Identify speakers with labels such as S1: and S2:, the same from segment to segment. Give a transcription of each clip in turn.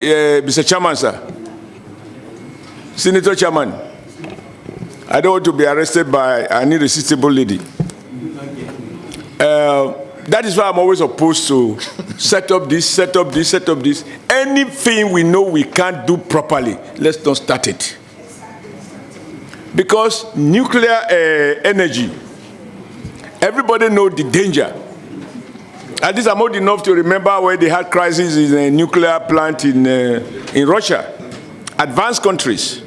S1: Mr. Chairman, sir. Senator Chairman, I don't want to be arrested by an irresistible lady. That is why I'm always opposed to set up this. Anything we know we can't do properly, let's not start it. Because nuclear energy, everybody knows the danger. At least I'm old enough to remember when they had crisis in a nuclear plant in Russia. Advanced countries.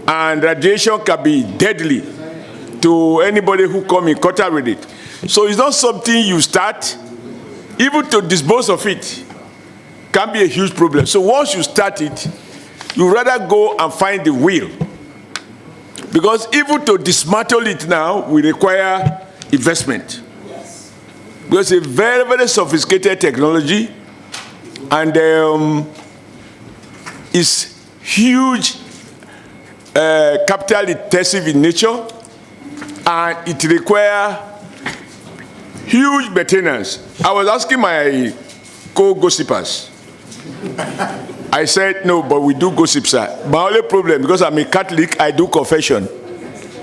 S1: And radiation can be deadly to anybody who come in contact with it. So it's not something you start, even to dispose of it can be a huge problem. So once you start it, you rather go and find the will. Because even to dismantle it now will require investment. Yes. Because it's a very, very sophisticated technology, and it's huge, capital intensive in nature, and it requires huge maintenance. I was asking my co-gossipers. I said, no, but we do gossip, sir. My only problem, because I'm a Catholic, I do confession.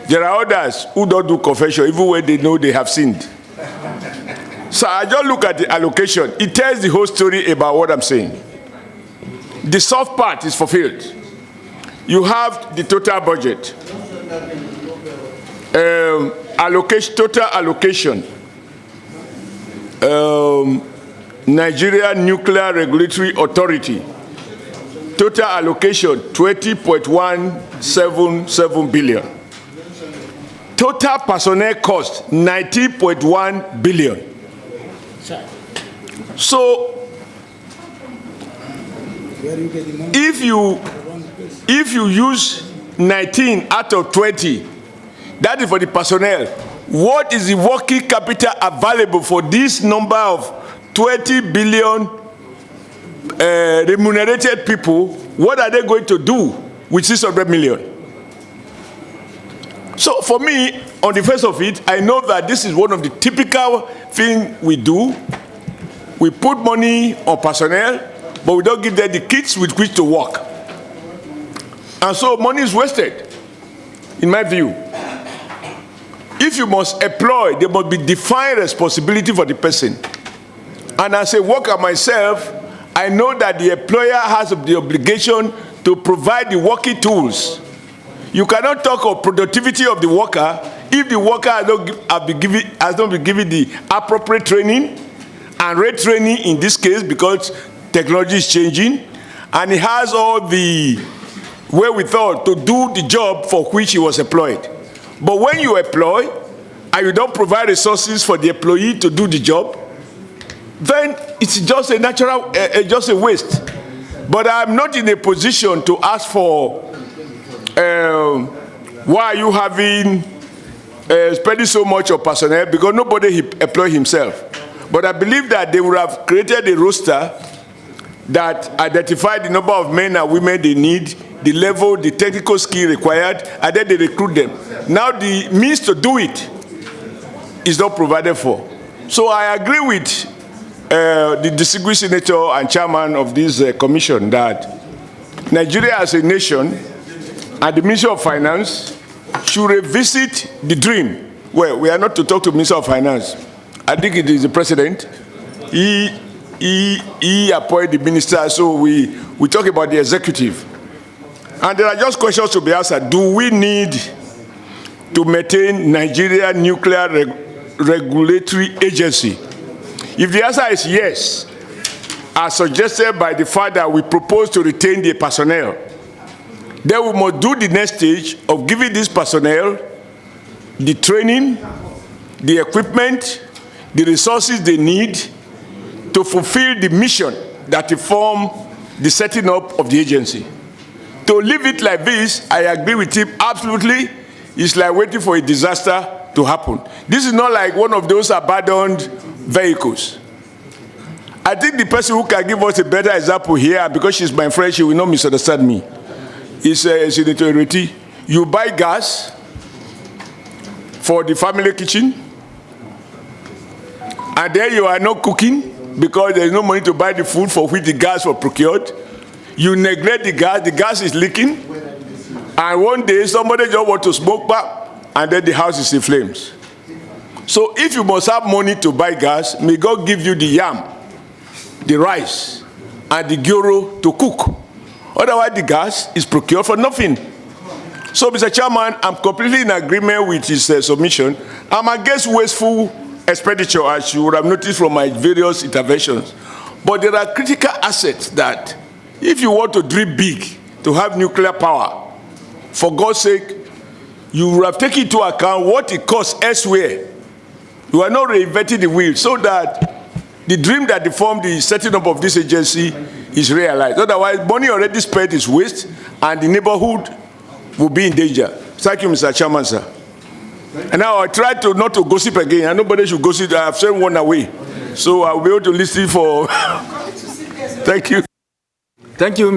S1: There are others who don't do confession, even when they know they have sinned. So I just look at the allocation. It tells the whole story about what I'm saying. The soft part is fulfilled. You have the total budget. Total allocation. Nigeria Nuclear Regulatory Authority. Total allocation, 20.177 billion. Total personnel cost, 19.1 billion. So, if you use 19 out of 20, that is for the personnel. What is the working capital available for this number of 20 billion remunerated people? What are they going to do with 600 million? So for me, on the face of it, I know that this is one of the typical things we do. We put money on personnel, but we don't give them the kits with which to work. And so money is wasted, in my view. If you must employ, there must be defined responsibility for the person. And as a worker myself, I know that the employer has the obligation to provide the working tools. You cannot talk of productivity of the worker if the worker has not been given the appropriate training and retraining in this case, because technology is changing, and he has all the wherewithal to do the job for which he was employed. But when you employ and you don't provide resources for the employee to do the job, then it's just a natural, just a waste. But I'm not in a position to ask for why are you having spending so much of personnel, because nobody employ himself. But I believe that they would have created a roster that identified the number of men and women they need, the level, the technical skill required, and then they recruit them. Now the means to do it is not provided for. So I agree with the distinguished senator and chairman of this commission that Nigeria as a nation and the Ministry of Finance should revisit the dream. Well, we are not to talk to the Minister of Finance. I think it is the president. He appointed the minister, so we talk about the executive. And there are just questions to be answered. Do we need to maintain Nigeria Nuclear Regulatory Agency? If the answer is yes, as suggested by the fact that we propose to retain the personnel, then we must do the next stage of giving this personnel the training, the equipment, the resources they need to fulfill the mission that inform the setting up of the agency. To leave it like this, I agree with him absolutely. It's like waiting for a disaster to happen. This is not like one of those abandoned vehicles. I think the person who can give us a better example here, because she's my friend, she will not misunderstand me, is Senator Ereti. You buy gas for the family kitchen, and then you are not cooking because there is no money to buy the food for which the gas was procured. You neglect the gas is leaking, and one day somebody just want to smoke back, and then the house is in flames. So if you must have money to buy gas, may God give you the yam, the rice, and the gyro to cook. Otherwise, the gas is procured for nothing. So, Mr. Chairman, I'm completely in agreement with his submission. I'm against wasteful expenditure, as you would have noticed from my various interventions. But there are critical assets that, if you want to dream big, to have nuclear power, for God's sake, you would have taken into account what it costs elsewhere. You are not reinventing the wheel, so that the dream that deformed the setting up of this agency is realized. Otherwise, money already spent is waste, and the neighborhood will be in danger. Thank you, Mr. Chairman, sir. And now I try to not to gossip again, and nobody should gossip. I have sent one away, so I'll be able to listen for. Thank you.
S2: Thank you, Mr.